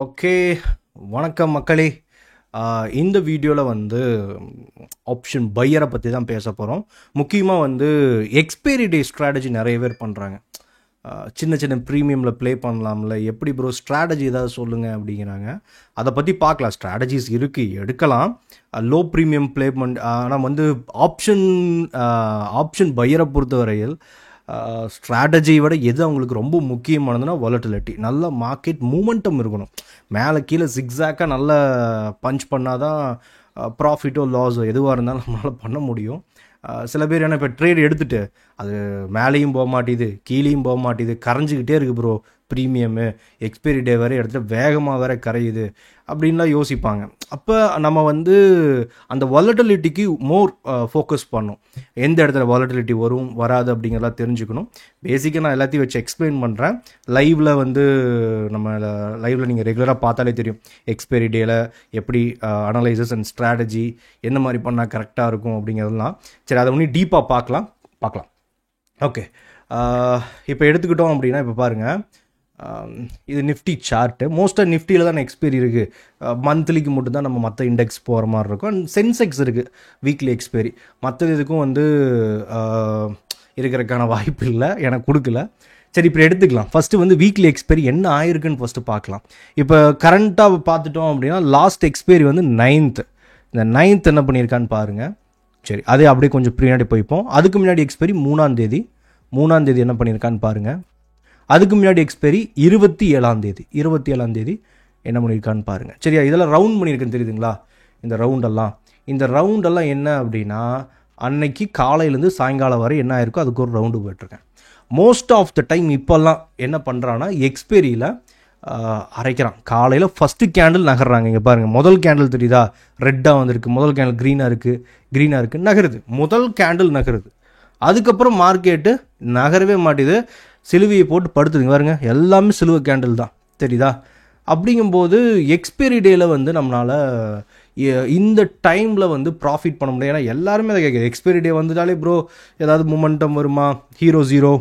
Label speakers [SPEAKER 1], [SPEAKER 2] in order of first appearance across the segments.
[SPEAKER 1] Okay, வணக்கம் மக்களே. இந்த வீடியோவில் வந்து ஆப்ஷன் பையரை பற்றி தான் பேச போகிறோம். முக்கியமாக வந்து எக்ஸ்பைரி டே ஸ்ட்ராட்டஜி நிறைய பேர் பண்ணுறாங்க. சின்ன சின்ன ப்ரீமியமில் ப்ளே பண்ணலாம்ல, எப்படி ப்ரோ ஸ்ட்ராட்டஜி ஏதாவது சொல்லுங்கள் அப்படிங்கிறாங்க. அதை பற்றி பார்க்கலாம். ஸ்ட்ராட்டஜிஸ் இருக்குது, எடுக்கலாம். Low premium placement. ஆனால் வந்து ஆப்ஷன் பையரை பொறுத்தவரையில் ஸ்ட்ராட்டஜியை விட எது அவங்களுக்கு ரொம்ப முக்கியமானதுன்னா வாலட்டிலிட்டி. நல்ல மார்க்கெட் மூமெண்டம் இருக்கணும். மேலே கீழே சிக்ஸாக்காக நல்ல பஞ்ச் பண்ணால் தான் ப்ராஃபிட்டோ லாஸோ எதுவாக இருந்தாலும் நம்மளால் பண்ண முடியும். சில பேர் என்ன இப்போ ட்ரேட் எடுத்துகிட்டு அது மேலேயும் போக மாட்டேது, கீழேயும் போக மாட்டேது, கரைஞ்சிக்கிட்டே இருக்குது ப்ரோ. ப்ரீமியமு எக்ஸ்பைரி டே வேறு எடுத்துகிட்டு வேகமாக வேறு கரையுது அப்படின்லாம் யோசிப்பாங்க. அப்போ நம்ம வந்து அந்த வாலட்டிலிட்டிக்கு மோர் ஃபோக்கஸ் பண்ணணும். எந்த இடத்துல வாலட்டிலிட்டி வரும் வராது அப்படிங்கிறதெல்லாம் தெரிஞ்சுக்கணும். பேசிக்காக நான் எல்லாத்தையும் வச்சு எக்ஸ்பிளைன் பண்ணுறேன். நம்ம லைவில் நீங்கள் ரெகுலராக பார்த்தாலே தெரியும். எக்ஸ்பைரி டேயில் எப்படி அனலைசஸ் அண்ட் ஸ்ட்ராட்டஜி என்ன மாதிரி பண்ணால் கரெக்டாக இருக்கும் அப்படிங்கிறதெல்லாம். சரி, அதை ஒன்றும் டீப்பாக பார்க்கலாம். ஓகே, இப்போ எடுத்துக்கிட்டோம் அப்படின்னா, இப்போ பாருங்கள், இது நிஃப்டி சார்ட்டு. மோஸ்ட்டாக நிஃப்டியில் தான் எக்ஸ்பைரி இருக்குது. மந்த்லிக்கு மட்டும்தான் நம்ம மற்ற இண்டெக்ஸ் போகிற மாதிரி இருக்கும். அண்ட் சென்செக்ஸ் இருக்குது வீக்லி எக்ஸ்பைரி. மற்ற இதுக்கும் வந்து இருக்கிறதுக்கான வாய்ப்பு இல்லை, எனக்கு கொடுக்கல. சரி, இப்போ எடுத்துக்கலாம். ஃபஸ்ட்டு வந்து வீக்லி எக்ஸ்பைரி என்ன ஆயிருக்குன்னு ஃபஸ்ட்டு பார்க்கலாம். இப்போ கரண்ட்டாக பார்த்துட்டோம் அப்படின்னா லாஸ்ட் எக்ஸ்பைரி வந்து 9th. இந்த 9th என்ன பண்ணியிருக்கான்னு பாருங்கள். சரி, அதே அப்படியே கொஞ்சம் பின்னாடி போய்ப்போம். அதுக்கு முன்னாடி எக்ஸ்பைரி 3ஆம் தேதி என்ன பண்ணியிருக்கான்னு பாருங்கள். அதுக்கு முன்னாடி எக்ஸ்பைரி 27ஆம் தேதி என்ன பண்ணியிருக்கான்னு பாருங்கள். சரியா, இதெல்லாம் ரவுண்ட் பண்ணியிருக்கேன்னு தெரியுதுங்களா? இந்த ரவுண்டெல்லாம் என்ன அப்படின்னா, அன்னைக்கு காலையிலேருந்து சாயங்காலம் வரை என்ன ஆயிருக்கோ அதுக்கு ஒரு ரவுண்டு போய்ட்டுருக்கேன். மோஸ்ட் ஆஃப் த டைம் இப்போல்லாம் என்ன பண்ணுறான்னா, எக்ஸ்பைரியில் அரைக்கிறான். காலையில் ஃபஸ்ட்டு கேண்டில் நகர்றாங்க. இங்கே பாருங்கள், முதல் கேண்டில் தெரியுதா? ரெட்டாக வந்திருக்கு. முதல் கேண்டில் க்ரீனாக இருக்குது, நகருது. முதல் கேண்டில் நகருது. அதுக்கப்புறம் மார்க்கெட்டு நகரவே மாட்டேது, சிலுவையை போட்டு படுத்துதுங்க. பாருங்க, எல்லாமே சிலுவை கேண்டில் தான், தெரியுதா? அப்படிங்கும்போது எக்ஸ்பைரி டேயில் வந்து நம்மளால் இந்த டைமில் வந்து ப்ராஃபிட் பண்ண முடியாது. ஏன்னா எல்லாருமே அதை கேட்குது. எக்ஸ்பைரி டே வந்துட்டாலே ப்ரோ ஏதாவது மூமெண்டம் வருமா, ஹீரோ ஜீரோ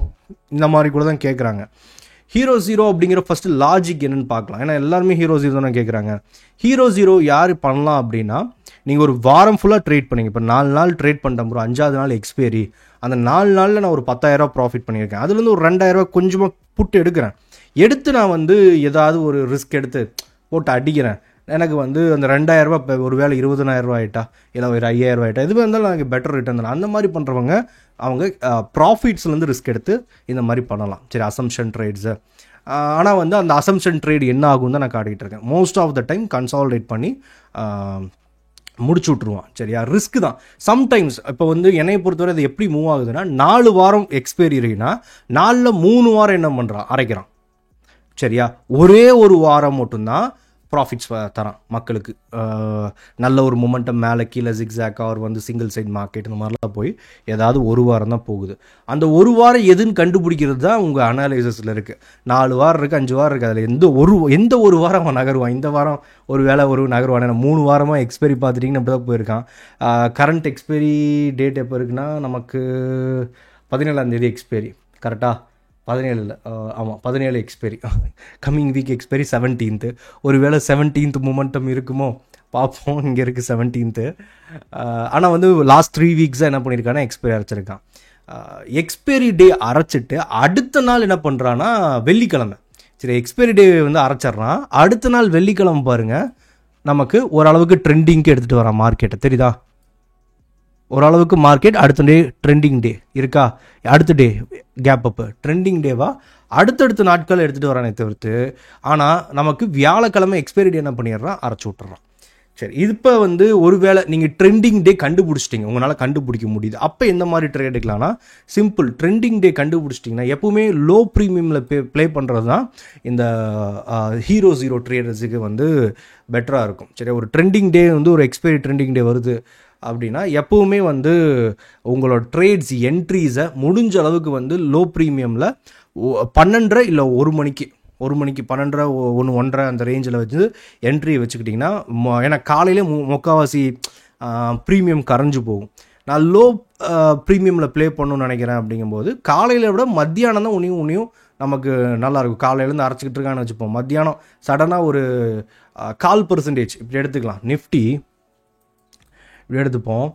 [SPEAKER 1] இந்த மாதிரி கூட தான் கேட்குறாங்க. ஹீரோ ஜீரோ அப்படிங்கிற ஃபஸ்ட்டு லாஜிக் என்னென்னு பார்க்கலாம். ஏன்னா எல்லாருமே ஹீரோ ஜீரோ தானே கேட்குறாங்க. ஹீரோ ஜீரோ யார் பண்ணலாம் அப்படின்னா, நீங்கள் ஒரு வாரம் ஃபுல்லாக ட்ரேட் பண்ணிங்க. இப்போ 4 நாள் ட்ரேட் பண்ணிட்டேன் ப்ரோ, 5ஆவது நாள் எக்ஸ்பைரி. அந்த 4 நாளில் நான் ஒரு 10,000 ப்ராஃபிட் பண்ணியிருக்கேன். அதுலேருந்து ஒரு 2,000 கொஞ்சமாக புட்டு எடுத்து நான் வந்து ஏதாவது ஒரு ரிஸ்க் எடுத்து போட்டு அடிக்கிறேன். எனக்கு வந்து அந்த 2,000 இப்போ ஒரு வேளை 20,000 ஆகிட்டா, இல்லை ஒரு 5,000 ஆகிட்டா, எதுவாக இருந்தாலும் எனக்கு பெட்டர் ரிட்டர்ன் தான். அந்த மாதிரி பண்ணுறவங்க அவங்க ப்ராஃபிட்ஸ்லேருந்து ரிஸ்க் எடுத்து இந்த மாதிரி பண்ணலாம். சரி, அசம்ஷன் ட்ரேட்ஸு. ஆனால் வந்து அந்த அசம்ஷன் ட்ரேட் என்ன ஆகும் தான் நான் காட்டிகிட்டு இருக்கேன். Most of the time consolidate பண்ணி முடிச்சு விட்ருவான். சரியா, ரிஸ்க் தான். சம்டைம்ஸ் இப்போ வந்து என்னை பொறுத்தவரை அது எப்படி மூவ் ஆகுதுன்னா, 4 வாரம் எக்ஸ்பைரி இருக்குன்னா 4ல் 3 வாரம் என்ன பண்ணுறான், அரைக்கிறான். சரியா, ஒரே ஒரு வாரம் மட்டும்தான் ப்ராஃபிட்ஸ் தரான் மக்களுக்கு. நல்ல ஒரு மொமெண்டம் மேலே கீழே ஜிக்ஸாக் அவர் வந்து சிங்கிள் சைட் மார்க்கெட் இந்த மாதிரிலாம் போய் ஏதாவது ஒரு வாரம் தான் போகுது. அந்த ஒரு வாரம் எதுன்னு கண்டுபிடிக்கிறது தான் உங்கள் அனாலிசிஸில் இருக்குது. 4 வாரம் இருக்குது, 5 வாரம் இருக்குது. அதில் எந்த ஒரு வாரம் அவன் நகருவான். இந்த வாரம் ஒரு வேளை ஒரு நகருவான். ஏன்னா 3 வாரமாக எக்ஸ்பைரி பார்த்துட்டிங்கன்னு அப்படி தான் போயிருக்கான். கரண்ட் எக்ஸ்பைரி டேட் எப்போ இருக்குன்னா, நமக்கு 17ஆம் தேதி எக்ஸ்பைரி. கரெக்டாக 17 இல்லை, ஆமாம் 17 expiry. Coming week expiry 17th. ஒரு வேளை 17th மூமெண்டம் இருக்குமோ பார்ப்போம். இங்கே இருக்குது 17th. ஆனால் வந்து லாஸ்ட் 3 வீக்ஸாக என்ன பண்ணியிருக்கான்னா எக்ஸ்பைரி அரைச்சிருக்கான். எக்ஸ்பைரி டே அரைச்சிட்டு அடுத்த நாள் என்ன பண்ணுறான்னா வெள்ளிக்கிழமை. சரி, எக்ஸ்பைரி டே வந்து அரைச்சிட்றான். அடுத்த நாள் வெள்ளிக்கிழமை பாருங்கள், நமக்கு ஓரளவுக்கு ட்ரெண்டிங்க்கு எடுத்துகிட்டு வரான் மார்க்கெட்டை. தெரியுதா? ஓரளவுக்கு மார்க்கெட் அடுத்த டே ட்ரெண்டிங் டே இருக்கா, அடுத்த டே கேப் அப்பு ட்ரெண்டிங் டேவா அடுத்தடுத்த நாட்கள் எடுத்துகிட்டு வரானே தவிர்த்து. ஆனால் நமக்கு வியாழக்கிழமை எக்ஸ்பைரி டே என்ன பண்ணிடுறான், அரைச்சி விட்டுறான். சரி, இப்போ வந்து ஒரு வேளை நீங்கள் ட்ரெண்டிங் டே கண்டுபிடிச்சிட்டிங்க, உங்களால் கண்டுபிடிக்க முடியுது. அப்போ எந்த மாதிரி ட்ரேட் எடுக்கலாம்னா, சிம்பிள். ட்ரெண்டிங் டே கண்டுபிடிச்சிட்டிங்கன்னா எப்போவுமே லோ ப்ரீமியமில் ப்ளே பண்ணுறது தான் இந்த ஹீரோ ஜீரோ ட்ரேடர்ஸுக்கு வந்து பெட்டராக இருக்கும். சரி, ஒரு ட்ரெண்டிங் டே வந்து ஒரு எக்ஸ்பைரி ட்ரெண்டிங் டே வருது அப்படின்னா எப்போவுமே வந்து உங்களோட ட்ரேட்ஸ் என்ட்ரிஸை முடிஞ்ச அளவுக்கு வந்து லோ ப்ரீமியமில் 12:30 இல்லை 1 மணிக்கு 12:30 1:30 அந்த ரேஞ்சில் வச்சு என்ட்ரி வச்சுக்கிட்டிங்கன்னா, ஏன்னா காலையில் முக்கால்வாசி ப்ரீமியம் கரைஞ்சு போகும். நான் லோ ப்ரீமியமில் ப்ளே பண்ணணும்னு நினைக்கிறேன். அப்படிங்கும்போது காலையில் விட மத்தியானம் தான் உன்னையும் நமக்கு நல்லாயிருக்கும். காலையிலேருந்து அரைச்சிக்கிட்டு இருக்கான்னு வச்சுப்போம், மத்தியானம் சடனாக ஒரு 0.25 இப்படி எடுத்துக்கலாம். நிஃப்டி இப்படி எடுத்துப்போம்.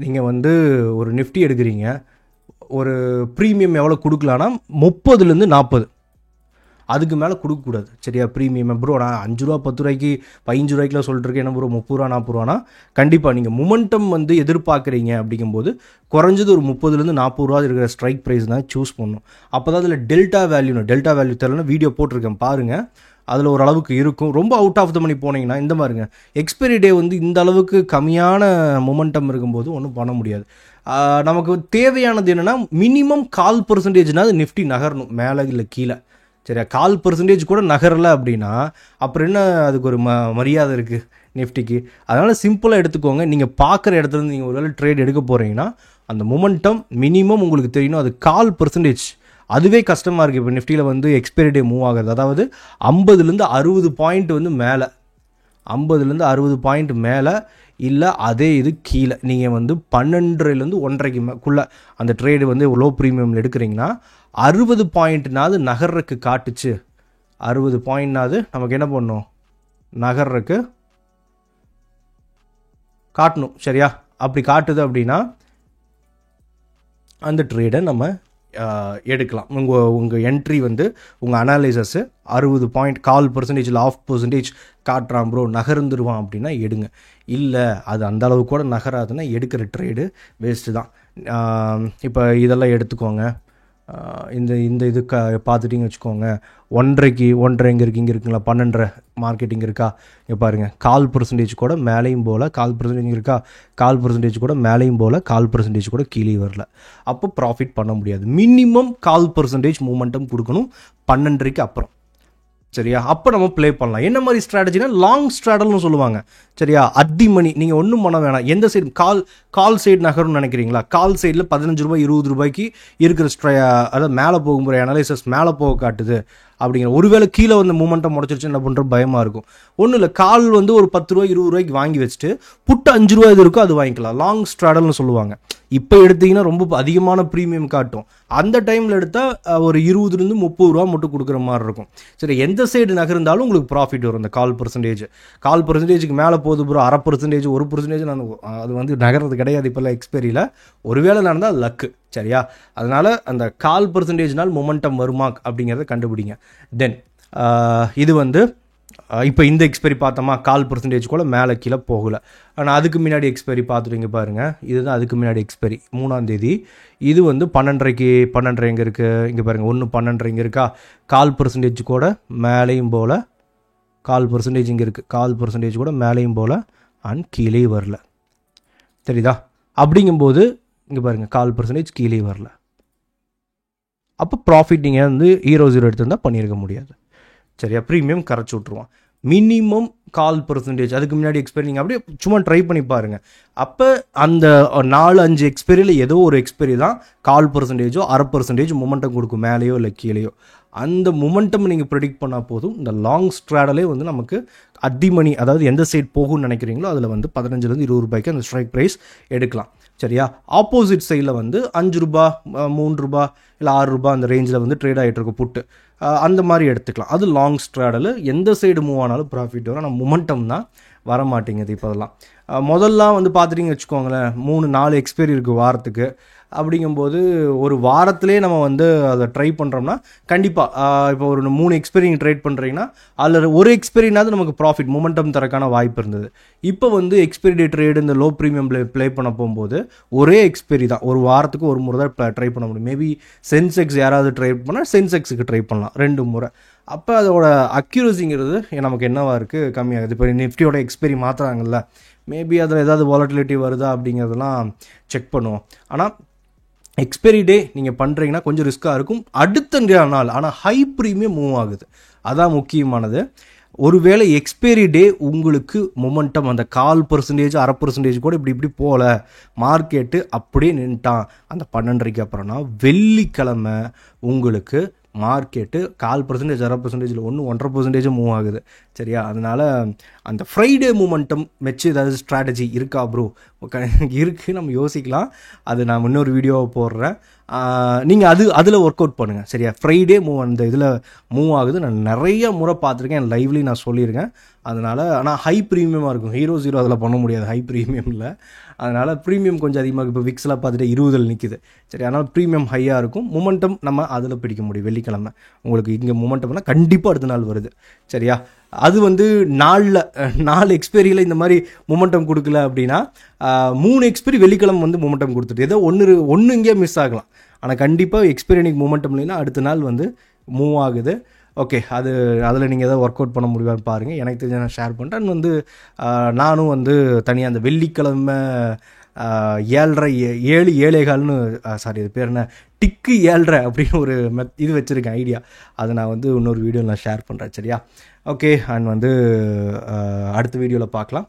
[SPEAKER 1] நீங்கள் வந்து ஒரு நிஃப்டி எடுக்கிறீங்க, ஒரு ப்ரீமியம் எவ்வளோ கொடுக்கலான்னா 30லேருந்து 40, அதுக்கு மேலே கொடுக்கக்கூடாது. சரியா? ப்ரீமியம் ப்ரோ நான் 5 ரூபா 10 ரூபாய்க்கு 15 ரூபாய்க்குலாம் சொல்லிட்டுருக்கேன், என்ன ப்ரோ 30 ரூபா 40 ரூபானா, கண்டிப்பாக நீங்கள் மொமெண்டம் வந்து எதிர்பார்க்குறீங்க அப்படிங்கும்போது குறைஞ்சது ஒரு 30லேருந்து 40 ரூபா இருக்கிற ஸ்ட்ரைக் ப்ரைஸ் தான் சூஸ் பண்ணணும். அப்போ தான் அதில் டெல்டா வேல்யூ தெரியலன்னா வீடியோ போட்டிருக்கேன் பாருங்கள், அதில் ஓரளவுக்கு இருக்கும். ரொம்ப அவுட் ஆஃப் த மணி போனீங்கன்னா இந்த மாதிரிங்க, எக்ஸ்பைரி டே வந்து இந்த அளவுக்கு கம்மியான மொமெண்டம் இருக்கும்போது ஒன்றும் பண்ண முடியாது. நமக்கு தேவையானது என்னென்னா மினிமம் 0.25 நிஃப்டி நகரணும், மேலே இல்லை கீழே. சரியா? 0.25 கூட நகரலை அப்படின்னா அப்புறம் என்ன அதுக்கு ஒரு மரியாதை இருக்குது நிஃப்டிக்கு. அதனால் சிம்பிளாக எடுத்துக்கோங்க. நீங்கள் பார்க்குற இடத்துலேருந்து நீங்கள் ஒரு வேளை ட்ரேட் எடுக்க போகிறீங்கன்னா அந்த மொமெண்டம் மினிமம் உங்களுக்கு தெரியணும், அது 0.25. அதுவே கஷ்டமாக இருக்குது. இப்போ நிஃப்டியில் வந்து எக்ஸ்பைரி டே மூவ் ஆகுது, அதாவது 50லேருந்து 60 பாயிண்ட் வந்து மேலே, 50லேருந்து 60 பாயிண்ட் மேலே, இல்லை அதே இது கீழே. நீங்கள் வந்து 12லேருந்து 1:30க்குள்ளே அந்த ட்ரேடு வந்து லோ ப்ரீமியமில் எடுக்கிறீங்கன்னா 60 பாயிண்ட்னாவது நகர்றக்கு காட்டுச்சு, 60 பாயிண்ட்னாவது நமக்கு என்ன பண்ணணும், நகர்றக்கு காட்டணும். சரியா? அப்படி காட்டுது அப்படின்னா அந்த ட்ரேடை நம்ம எடுக்கலாம். உங்கள் என்ட்ரி வந்து உங்கள் அனாலிசஸ்ஸு 60 பாயிண்ட் 0.25 0.5% காட்டுறான் ப்ரோ, நகர்ந்துருவான் அப்படின்னா எடுங்க. இல்லை அது அந்த அளவு கூட நகராதுன்னா எடுக்கிற ட்ரேடு வேஸ்ட்டு தான். இப்போ இதெல்லாம் எடுத்துக்கோங்க. இந்த இது பார்த்துட்டிங்க வச்சுக்கோங்க, 1:30 இங்கே இருக்குங்களா, 12 மார்க்கெட்டிங் இருக்கா, இங்கே பாருங்கள் 0.5% கூட மேலேயும் போல், 0.5% இருக்கா, 0.5% கூட மேலேயும் போல், 0.5% கூட கீழே வரல. அப்போ ப்ராஃபிட் பண்ண முடியாது. மினிமம் 0.5% மூமெண்டம் கொடுக்கணும் 12க்கு அப்புறம். சரியா? அப்போ நம்ம ப்ளே பண்ணலாம். என்ன மாதிரி ஸ்ட்ராட்டஜினா லாங் ஸ்ட்ராடல்னு சொல்லுவாங்க. சரியா? அட் தி மணி நீங்கள் ஒன்றும் பண்ண வேணாம். எந்த சைடு கால் சைடு நகரும்னு நினைக்கிறீங்களா, கால் சைடில் 15 ரூபாய் 20 ரூபாய்க்கு இருக்கிற அதாவது மேலே போகும்போது அனாலிசிஸ் மேலே போக காட்டுது அப்படிங்கிற, ஒருவேளை கீழே வந்து மூமெண்ட்டை முடச்சிருச்சு என்ன பண்ணுற பயமாக இருக்கும். ஒன்றும் இல்லை, கால் வந்து ஒரு 10 ரூபாய் 20 ரூபாய்க்கு வாங்கி வச்சுட்டு புட்டு 5 ரூபா இது இருக்கோ அது வாங்கிக்கலாம். லாங் ஸ்ட்ராடல்னு சொல்லுவாங்க. இப்போ எடுத்திங்கன்னா ரொம்ப அதிகமான ப்ரீமியம் காட்டும். அந்த டைமில் எடுத்தால் ஒரு 20லேருந்து 30 ரூபா மட்டும் கொடுக்குற மாதிரி இருக்கும். சரி, எந்த சைடு நகர்ந்தாலும் உங்களுக்கு ப்ராஃபிட் வரும். இந்த 0.5%க்கு மேலே போகுது ப்ரோ, 0.5%, 1% அது வந்து நகர்றது கிடையாது இப்போல்லாம் எக்ஸ்பைரியில். ஒருவேளை நடந்தால் லக்கு. சரியா? அதனால் அந்த 0.5%னால் மொமெண்டம் வருமா அப்படிங்கிறத கண்டுபிடிங்க. தென் இது வந்து இப்போ இந்த எக்ஸ்பைரி பார்த்தோமா, 0.5% கூட மேலே கீழே போகலை. ஆனால் அதுக்கு முன்னாடி எக்ஸ்பைரி பார்த்துட்டு பாருங்கள், இதுதான் அதுக்கு முன்னாடி எக்ஸ்பைரி 3ஆம் தேதி. இது வந்து 12:30 எங்கே இருக்குது, இங்கே பாருங்கள் 1:12 இங்கே இருக்கா, 0.5% கூட மேலேயும் போல், 0.5% இங்கே இருக்குது, 0.5% கூட மேலேயும் போல் அண்ட் கீழே வரல. தெரியுதா? அப்படிங்கும்போது இங்கே பாருங்கள் 0.5% கீழே வரல. அப்போ ப்ராஃபிட் நீங்கள் வந்து 0 எடுத்திருந்தால் பண்ணியிருக்க முடியாது. சரியா? ப்ரீமியம் கரைச்சி விட்ருவான். மினிமம் 0.5%. அதுக்கு முன்னாடி எக்ஸ்பைரி நீங்கள் அப்படியே சும்மா ட்ரை பண்ணி பாருங்கள். அப்போ அந்த 4-5 எக்ஸ்பைரியில் ஏதோ ஒரு எக்ஸ்பைரி தான் 0.5%, 0.5% மொமெண்டம் கொடுக்கும், மேலேயோ இல்லை கீழேயோ. அந்த மொமெண்டம் நீங்கள் ப்ரெடிக்ட் பண்ணால் போதும். இந்த லாங் ஸ்ட்ராடலே வந்து நமக்கு அடி மணி, அதாவது எந்த சைட் போகும்னு நினைக்கிறீங்களோ அதில் வந்து 15லேருந்து 20 ரூபாய்க்கு அந்த ஸ்ட்ரைக் ப்ரைஸ் எடுக்கலாம். சரியா? ஆப்போசிட் சைடில் வந்து 5 ரூபா 3 ரூபா இல்லை 6 ரூபா அந்த ரேஞ்சில் வந்து ட்ரேட் ஆகிட்டு இருக்கும் புட்டு, அந்த மாதிரி எடுத்துக்கலாம். அது லாங் ஸ்ட்ராடல். எந்த சைடு மூவ் ஆனாலும் ப்ராஃபிட் வரும். ஆனால் மொமெண்டம் தான் வர மாட்டேங்குது இப்போதெல்லாம். முதல்லாம் வந்து பார்த்துட்டிங்க வச்சுக்கோங்களேன், 3-4 எக்ஸ்பைரி இருக்குது வாரத்துக்கு. அப்படிங்கும்போது ஒரு வாரத்திலே நம்ம வந்து அதை ட்ரை பண்ணுறோம்னா கண்டிப்பாக இப்போ ஒரு 3 எக்ஸ்பைரி நீங்கள் ட்ரேட் பண்ணுறீங்கன்னா அதில் ஒரு எக்ஸ்பைரினாவது நமக்கு ப்ராஃபிட் மொமெண்டம் தரக்கான வாய்ப்பு இருந்தது. இப்போ வந்து எக்ஸ்பைரி டே ட்ரேடு இந்த லோ ப்ரீமியம் ப்ளே பண்ண போகும்போது ஒரே எக்ஸ்பைரி தான், ஒரு வாரத்துக்கு ஒரு முறை தான் ட்ரை பண்ண முடியும். மேபி சென்செக்ஸ் யாராவது ட்ரை பண்ணால் சென்செக்ஸுக்கு ட்ரை பண்ணலாம் 2 முறை. அப்போ அதோட அக்யூரசிங்கிறது நமக்கு என்னவா இருக்குது, கம்மியாகுது. இப்போ நிஃப்டியோட எக்ஸ்பைரி மாற்றுறாங்கல்ல, மேபி அதில் ஏதாவது வாலட்டிலிட்டி வருதா அப்படிங்கிறதெல்லாம் செக் பண்ணுவோம். ஆனால் எக்ஸ்பைரி டே நீங்கள் பண்ணுறீங்கன்னா கொஞ்சம் ரிஸ்க்காக இருக்கும் அடுத்த நாள். ஆனால் ஹை ப்ரீமியம் மூவ் ஆகுது, அதான் முக்கியமானது. ஒருவேளை எக்ஸ்பைரி டே உங்களுக்கு மொமெண்டம் அந்த 0.5% 0.5% கூட இப்படி போகல, மார்க்கெட்டு அப்படியே நின்ட்டான் அந்த 12:30க்கு அப்புறம்னா வெள்ளிக்கிழமை உங்களுக்கு மார்க்கெட்டு 0.5% 0.5% 1.5% மூவ் ஆகுது. சரியா? அதனால் அந்த ஃப்ரைடே மூமெண்டம் வச்சு ஏதாவது ஸ்ட்ராட்டஜி இருக்கா ப்ரோ? இருக்குது, நம்ம யோசிக்கலாம். அது நான் இன்னொரு வீடியோவை போடுறேன். நீங்கள் அதில் ஒர்க் அவுட் பண்ணுங்கள் சரியா. ஃப்ரைடே அந்த இதில் மூவ் ஆகுது. நான் நிறைய முறை பார்த்துருக்கேன், என் லைவ்லேயும் நான் சொல்லியிருக்கேன். அதனால் ஆனால் ஹை ப்ரீமியமாக இருக்கும். ஹீரோ ஜீரோ அதில் பண்ண முடியாது, ஹை ப்ரீமியமில். அதனால் ப்ரீமியம் கொஞ்சம் அதிகமாக இருக்கும். இப்போ விக்ஸ்லாம் பார்த்துட்டு 20 நிற்கிது சரி. அதனால் ப்ரீமியம் ஹையாக இருக்கும். மொமெண்டம் நம்ம அதில் பிடிக்க முடியும். வெள்ளிக்கிழமை உங்களுக்கு இங்கே மொமெண்டம்னா கண்டிப்பாக அடுத்த நாள் வருது சரியா. அது வந்து 4 எக்ஸ்பைரியில் இந்த மாதிரி மொமெண்டம் கொடுக்கல அப்படின்னா 3 எக்ஸ்பைரி வெள்ளிக்கிழமை வந்து மொமெண்டம் கொடுத்துட்டு ஏதோ ஒன்று இங்கே மிஸ் ஆகலாம். ஆனால் கண்டிப்பாக எக்ஸ்பைரி அன்றைக்கி மொமெண்டம் இல்லைன்னா அடுத்த நாள் வந்து மூவ் ஆகுது. ஓகே, அதில் நீங்கள் எதாவது ஒர்க் அவுட் பண்ண முடியுமான்னு பாருங்கள். எனக்கு தெரிஞ்ச நான் ஷேர் பண்ணுறேன். வந்து நானும் வந்து தனியாக அந்த வெள்ளிக்கிழமை 7:15 சாரி இது பேர் என்ன டிக்கு 7:30 அப்படின்னு ஒரு இது வச்சுருக்கேன் ஐடியா. அதை நான் வந்து இன்னொரு வீடியோவில் நான் ஷேர் பண்ணுறேன் சரியா. ஓகே, அண்ட் வந்து அடுத்த வீடியோவில் பார்க்கலாம்.